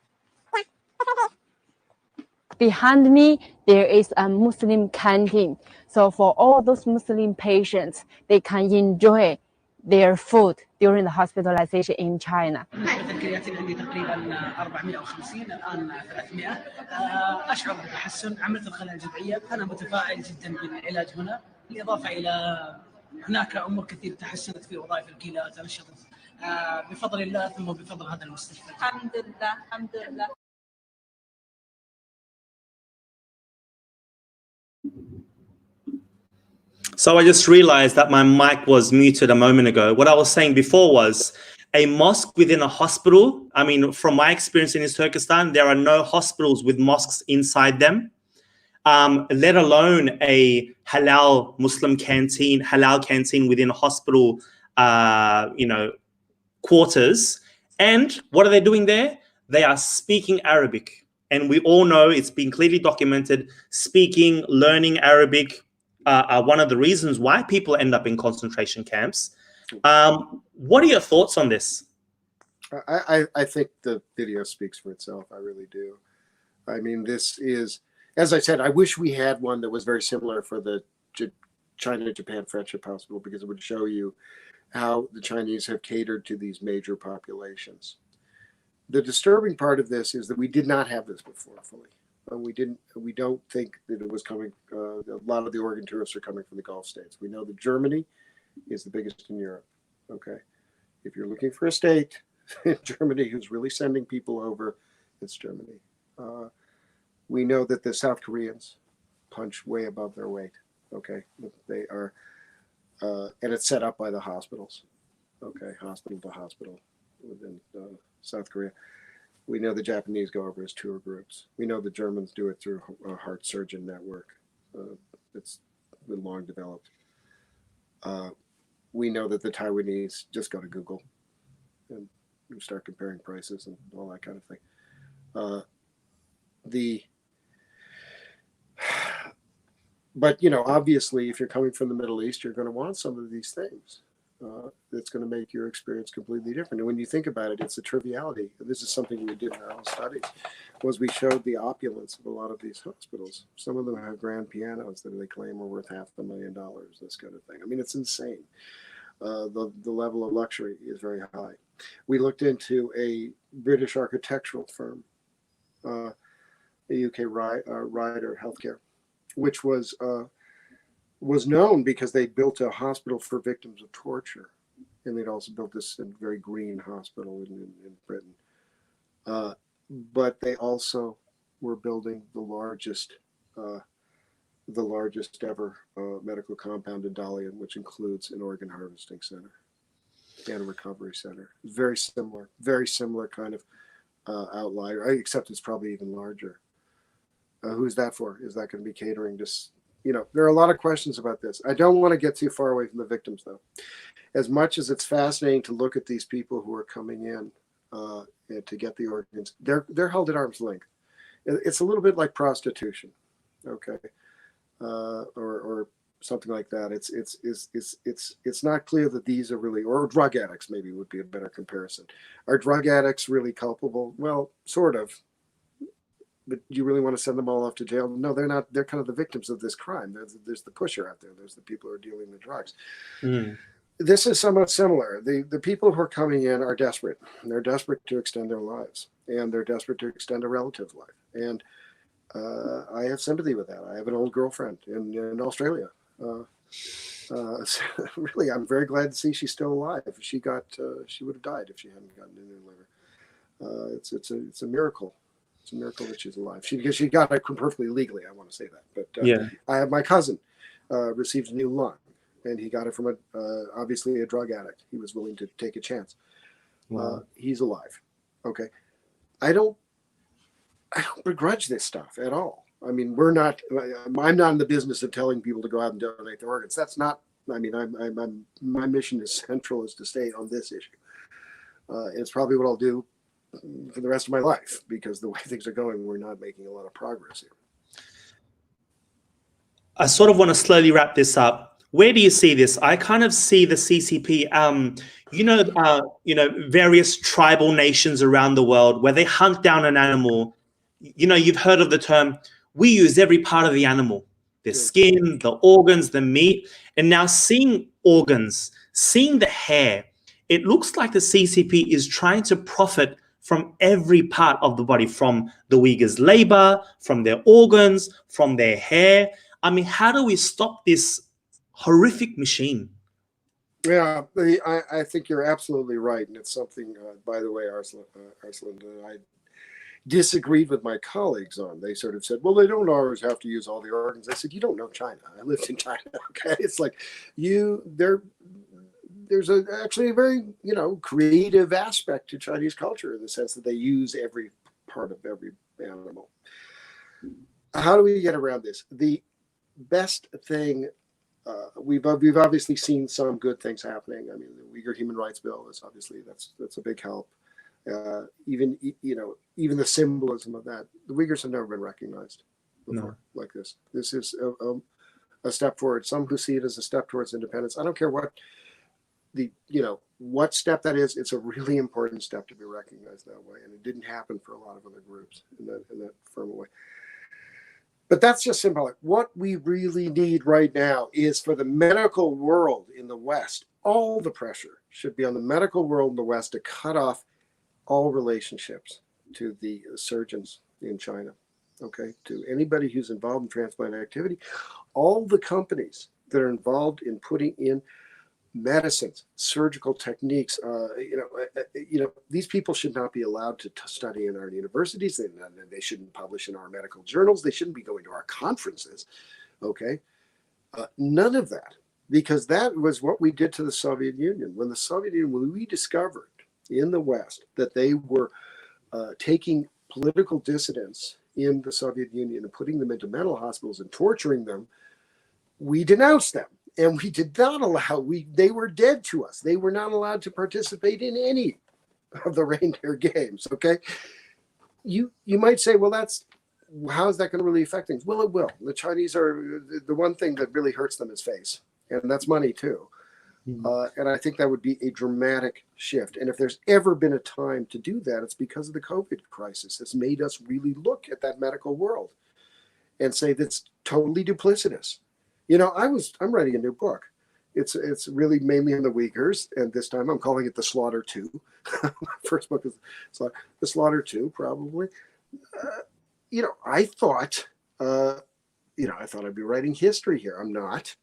Behind me, there is a Muslim canteen. So for all those Muslim patients, they can enjoy their food during the hospitalization in China. ناحية الكرياتين عندي تقريبا 450 الآن 300. أشعر بتحسن، عملت الخلايا الجذعية، أنا متفائل جدا بالعلاج هنا، بالإضافة إلى هناك أمور كثير تحسنت في وظائف الكلى، تنشطت بفضل الله ثم بفضل هذا المستشفى. الحمد لله الحمد لله. So I just realized that my mic was muted a moment ago. What I was saying before was a mosque within a hospital. I mean, from my experience in Turkestan, there are no hospitals with mosques inside them, let alone a halal Muslim canteen, halal canteen within a hospital, quarters. And what are they doing there? They are speaking Arabic. And we all know, it's been clearly documented, speaking, learning Arabic are one of the reasons why people end up in concentration camps. What are your thoughts on this? I think the video speaks for itself. I really do. I mean, this is, as I said, I wish we had one that was very similar for the China-Japan Friendship Hospital, because it would show you how the Chinese have catered to these major populations. The disturbing part of this is that we did not have this before fully. We don't think that it was coming. A lot of the organ tourists are coming from the Gulf states. We know that Germany is the biggest in Europe. Okay, if you're looking for a state in Germany who's really sending people over, it's Germany. We know that the South Koreans punch way above their weight. Okay, they are, and it's set up by the hospitals. Okay, hospital to hospital within South Korea. We know the Japanese go over as tour groups. We know the Germans do it through a heart surgeon network. It's been long developed. We know that the Taiwanese just go to Google and start comparing prices and all that kind of thing. But obviously, if you're coming from the Middle East, you're going to want some of these things. That's going to make your experience completely different. And when you think about it, it's a triviality. This is something we did in our own studies, was we showed the opulence of a lot of these hospitals. Some of them have grand pianos that they claim are worth $500,000, this kind of thing. I mean, it's insane. The level of luxury is very high. We looked into a British architectural firm, a UK Ryder Healthcare, which was known because they built a hospital for victims of torture, and they'd also built this very green hospital in Britain. But they also were building the largest ever medical compound in Dalian, which includes an organ harvesting center and a recovery center. Very similar kind of outlier, except it's probably even larger. Who's that for? Is that going to be catering to? There are a lot of questions about this. I don't want to get too far away from the victims, though. As much as it's fascinating to look at these people who are coming in to get the organs, they're held at arm's length. It's a little bit like prostitution, okay, or something like that. It's not clear that these are really, or drug addicts maybe would be a better comparison. Are drug addicts really culpable? Well, sort of. But you really want to send them all off to jail? No, they're not. They're kind of the victims of this crime. There's the pusher out there. There's the people who are dealing the drugs. Mm. This is somewhat similar. The people who are coming in are desperate. They're desperate to extend their lives, and they're desperate to extend a relative's life. And I have sympathy with that. I have an old girlfriend in Australia. Really, I'm very glad to see she's still alive. She would have died if she hadn't gotten a new liver. It's a miracle. It's a miracle that she's alive. Because she got it perfectly legally. I want to say that. But I have my cousin received a new lung, and he got it from obviously a drug addict. He was willing to take a chance. Wow. He's alive. Okay, I don't begrudge this stuff at all. I mean, I'm not in the business of telling people to go out and donate their organs. That's not I mean, my mission is central is to stay on this issue. And it's probably what I'll do for the rest of my life, because the way things are going, we're not making a lot of progress here. I sort of want to slowly wrap this up. Where do you see this? I kind of see the CCP, various tribal nations around the world where they hunt down an animal. You've heard of the term, we use every part of the animal, the skin, the organs, the meat. And now seeing organs, seeing the hair, it looks like the CCP is trying to profit from every part of the body, from the Uyghurs' labor, from their organs, from their hair. I mean, how do we stop this horrific machine? Yeah, I think you're absolutely right. And it's something, by the way, Arslan, I disagreed with my colleagues on. They sort of said, well, they don't always have to use all the organs. I said, you don't know China. I lived in China. Okay. It's like there's actually a very, creative aspect to Chinese culture in the sense that they use every part of every animal. How do we get around this? The best thing, we've obviously seen some good things happening. I mean, the Uyghur Human Rights Bill is obviously, that's a big help. Even the symbolism of that, the Uyghurs have never been recognized before like this. This is a step forward. Some who see it as a step towards independence. I don't care what what step that is. It's a really important step to be recognized that way, and it didn't happen for a lot of other groups in that firm way. But that's just symbolic. What we really need right now is for the medical world in the West. All the pressure should be on the medical world in the West to cut off all relationships to the surgeons in China, okay, to anybody who's involved in transplant activity, all the companies that are involved in putting in medicines, surgical techniques, these people should not be allowed to study in our universities. They shouldn't publish in our medical journals. They shouldn't be going to our conferences, okay? None of that, because that was what we did to the Soviet Union. When we discovered in the West that they were taking political dissidents in the Soviet Union and putting them into mental hospitals and torturing them, we denounced them. And we did not allow, they were dead to us. They were not allowed to participate in any of the reindeer games, okay? You might say, well, how is that going to really affect things? Well, it will. The Chinese are, the one thing that really hurts them is face, and that's money too. And I think that would be a dramatic shift. And if there's ever been a time to do that, it's because of the COVID crisis. It's made us really look at that medical world and say that's totally duplicitous. I'm writing a new book. It's really mainly on the Uyghurs, and this time I'm calling it The Slaughter 2. My first book is The Slaughter 2, probably. I thought I'd be writing history here. I'm not.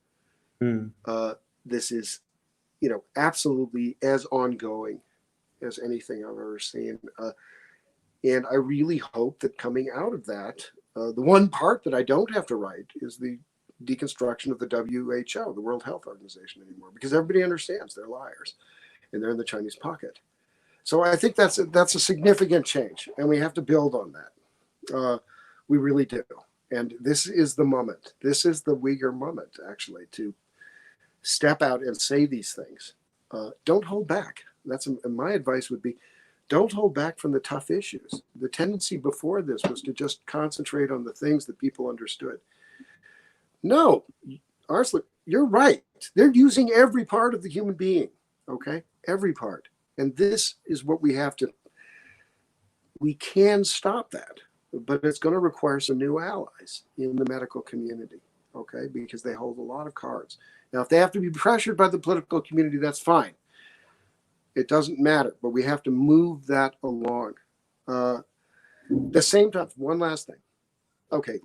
This is, absolutely as ongoing as anything I've ever seen. And I really hope that coming out of that, the one part that I don't have to write is the deconstruction of the WHO, the World Health Organization, anymore, because everybody understands they're liars and they're in the Chinese pocket. So I think that's a significant change, and we have to build on that. We really do. And this is the moment. This is the Uyghur moment, actually, to step out and say these things. Don't hold back. My advice would be, don't hold back from the tough issues. The tendency before this was to just concentrate on the things that people understood. No, Arslan, you're right. They're using every part of the human being, okay? Every part. And this is what we can stop that, but it's going to require some new allies in the medical community, okay? Because they hold a lot of cards. Now, if they have to be pressured by the political community, that's fine. It doesn't matter, but we have to move that along. The same time, one last thing. Okay,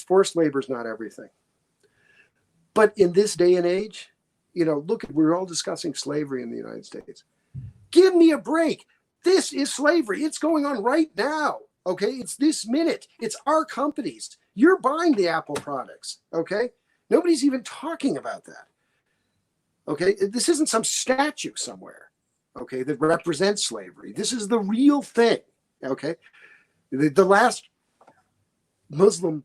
forced labor is not everything. But in this day and age, look, we're all discussing slavery in the United States. Give me a break. This is slavery. It's going on right now. Okay, it's this minute. It's our companies. You're buying the Apple products. Okay, nobody's even talking about that. Okay, this isn't some statue somewhere. Okay, that represents slavery. This is the real thing. Okay, the last Muslim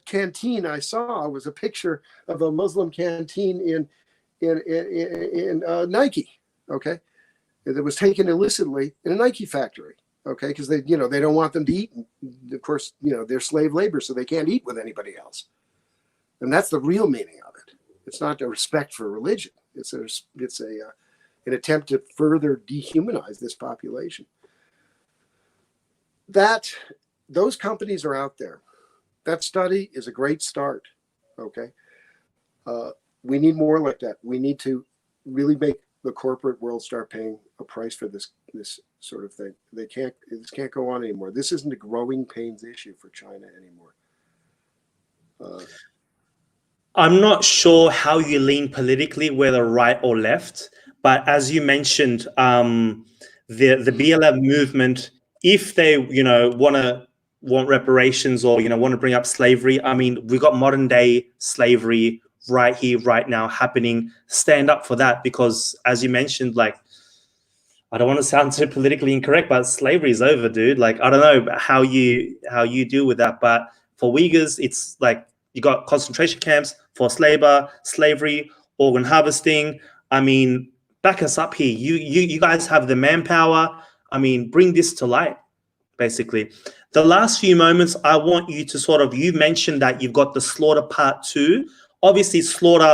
canteen I saw was a picture of a Muslim canteen in Nike, okay, that was taken illicitly in a Nike factory, okay, because they don't want them to eat. Of course, they're slave labor, so they can't eat with anybody else, and that's the real meaning of it. It's not a respect for religion. It's an attempt to further dehumanize this population. Those companies are out there. That study is a great start. Okay, we need more like that. We need to really make the corporate world start paying a price for this sort of thing. This can't go on anymore. This isn't a growing pains issue for China anymore. I'm not sure how you lean politically, whether right or left, but as you mentioned, the BLM movement, if they want reparations or want to bring up slavery, I mean, we got modern day slavery right here, right now happening. Stand up for that, because as you mentioned, like, I don't want to sound too politically incorrect, but slavery is over, dude. Like, I don't know how you deal with that, but for Uyghurs, it's like you got concentration camps, forced labor, slavery, organ harvesting. I mean, back us up here. You guys have the manpower. I mean, bring this to light, basically. The last few moments, I want you to you mentioned that you've got the Slaughter Part 2. Obviously, Slaughter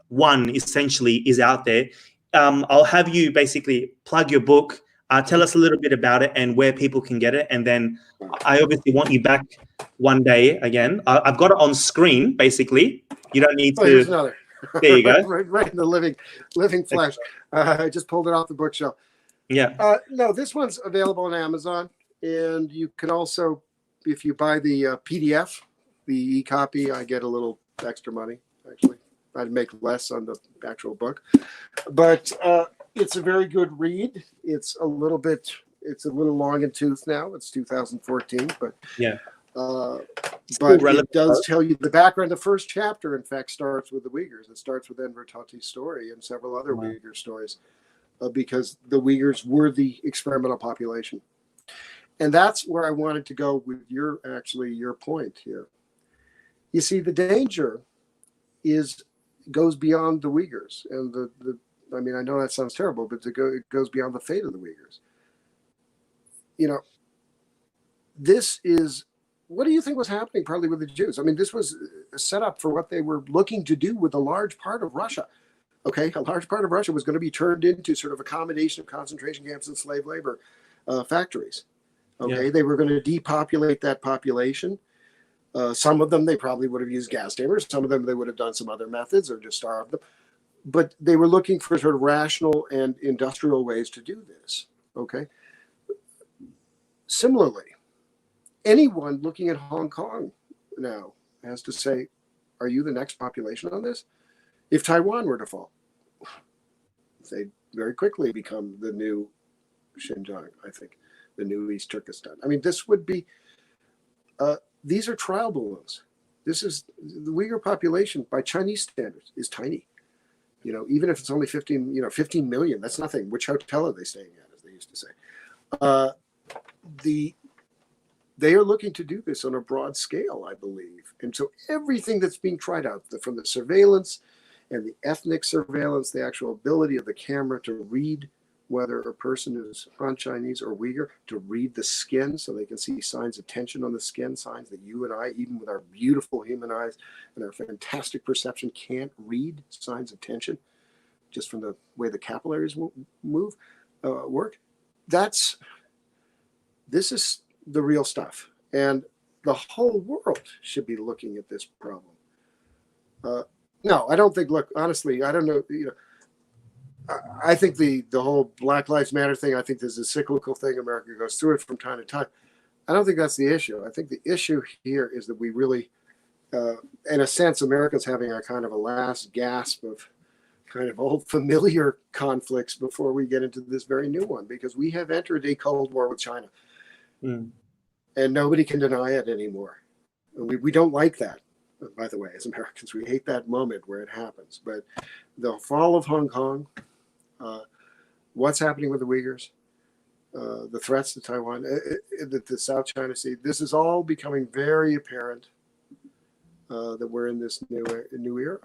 1 essentially is out there. I'll have you basically plug your book, tell us a little bit about it and where people can get it. And then I obviously want you back one day again. I've got it on screen, basically. You don't need to. Here's another. There you go. right in the living flesh. I just pulled it off the bookshelf. Yeah. No, this one's available on Amazon. And you can also, if you buy the PDF, the e-copy, I get a little extra money, actually. I'd make less on the actual book. But it's a very good read. It's a little long in tooth now. It's 2014, but yeah. But it does tell you the background. The first chapter, in fact, starts with the Uyghurs. It starts with Enver Tohti's story and several other Uyghur stories, because the Uyghurs were the experimental population. And that's where I wanted to go with your point here. You see, the danger goes beyond the Uyghurs, and I mean, I know that sounds terrible, but it goes beyond the fate of the Uyghurs. This is, what do you think was happening partly with the Jews? I mean, this was a setup for what they were looking to do with a large part of Russia. Okay, a large part of Russia was going to be turned into sort of a combination of concentration camps and slave labor factories. Okay, they were going to depopulate that population. Some of them, they probably would have used gas chambers. Some of them, they would have done some other methods or just starved them. But they were looking for sort of rational and industrial ways to do this. Okay. Similarly, anyone looking at Hong Kong now has to say, are you the next population on this? If Taiwan were to fall, they'd very quickly become the new Xinjiang, I think, the new East Turkestan. I mean, this would be, these are trial balloons. This is, the Uyghur population by Chinese standards is tiny. Even if it's only 15 million, that's nothing. Which hotel are they staying at, as they used to say? They are looking to do this on a broad scale, I believe. And so everything that's being tried out, from the surveillance and the ethnic surveillance, the actual ability of the camera to read whether a person is Han Chinese or Uyghur, to read the skin so they can see signs of tension on the skin, signs that you and I, even with our beautiful human eyes and our fantastic perception, can't read signs of tension just from the way the capillaries work. This is the real stuff. And the whole world should be looking at this problem. No, I don't think, look, honestly, I don't know, I think the whole Black Lives Matter thing, I think there's a cyclical thing. America goes through it from time to time. I don't think that's the issue. I think the issue here is that we really, in a sense, America's having a kind of a last gasp of kind of old familiar conflicts before we get into this very new one, because we have entered a Cold War with China. And nobody can deny it anymore. We don't like that, by the way, as Americans. We hate that moment where it happens. But the fall of Hong Kong, what's happening with the Uyghurs, the threats to Taiwan, the South China Sea, this is all becoming very apparent that we're in this new era.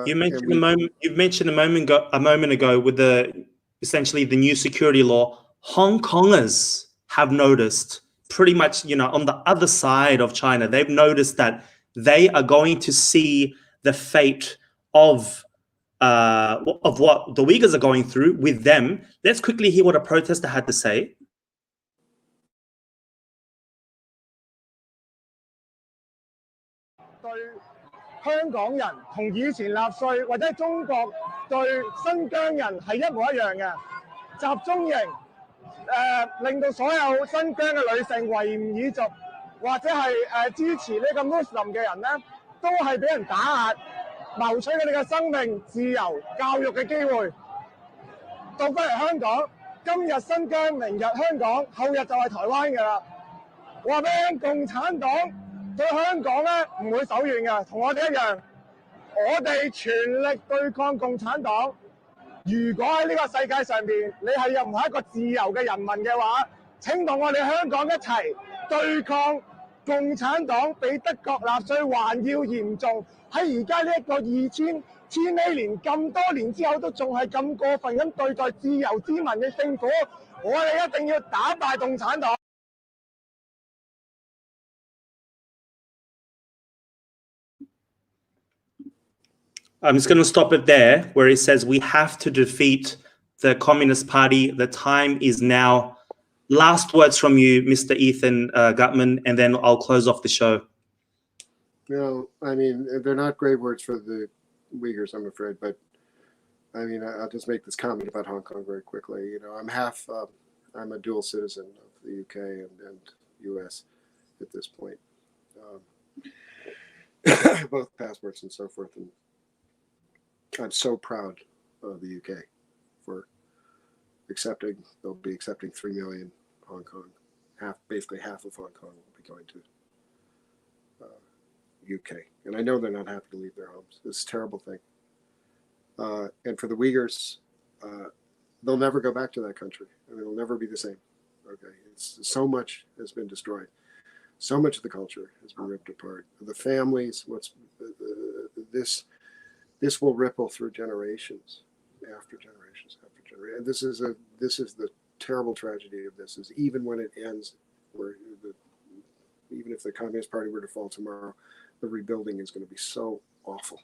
You mentioned a moment ago with essentially the new security law. Hong Kongers have noticed pretty much, on the other side of China, they've noticed that they are going to see the fate of what the Uyghurs are going through with them. Let's quickly hear what a protester had to say. I'm just going to stop it there, where it says we have to defeat the Communist Party. The time is now. Last words from you, Mr. Ethan Gutmann, and then I'll close off the show. I mean, they're not great words for the Uyghurs, I'm afraid, but I mean, I'll just make this comment about Hong Kong very quickly. I'm a dual citizen of the UK and US at this point. Both passports and so forth. And I'm so proud of the UK for they'll be accepting 3 million Hong Kong. Basically half of Hong Kong will be going to UK. And I know they're not happy to leave their homes. It's a terrible thing. And for the Uyghurs, they'll never go back to that country. I mean, it'll never be the same. Okay, so much has been destroyed. So much of the culture has been ripped apart. The families, this will ripple through generations after generations after generations. And this is the terrible tragedy of this, is even when it ends, even if the Communist Party were to fall tomorrow, the rebuilding is going to be so awful.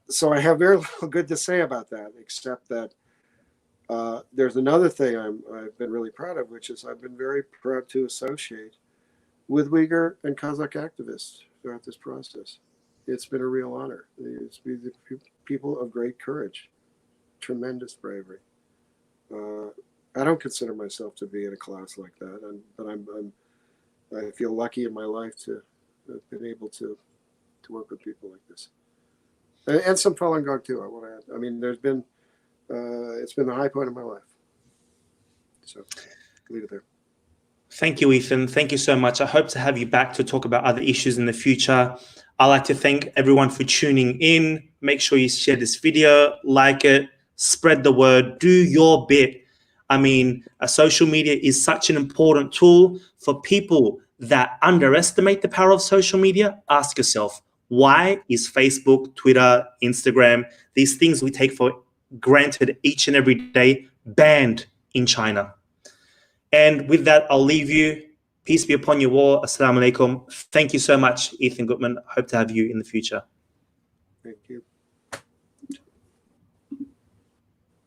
So I have very little good to say about that, except that there's another thing I've been really proud of, which is I've been very proud to associate with Uyghur and Kazakh activists throughout this process. It's been a real honor. It's been people of great courage, tremendous bravery. I don't consider myself to be in a class like that, but I feel lucky in my life to have been able to work with people like this, and some Falun Gong too. I want to add. I mean, it's been the high point of my life. So, leave it there. Thank you, Ethan. Thank you so much. I hope to have you back to talk about other issues in the future. I'd like to thank everyone for tuning in. Make sure you share this video, like it, spread the word, do your bit. I mean, social media is such an important tool. For people that underestimate the power of social media, ask yourself, why is Facebook, Twitter, Instagram, these things we take for granted each and every day, banned in China? And with that, I'll leave you. Peace be upon you all. Assalamu alaikum. Thank you so much, Ethan Gutmann. Hope to have you in the future. Thank you.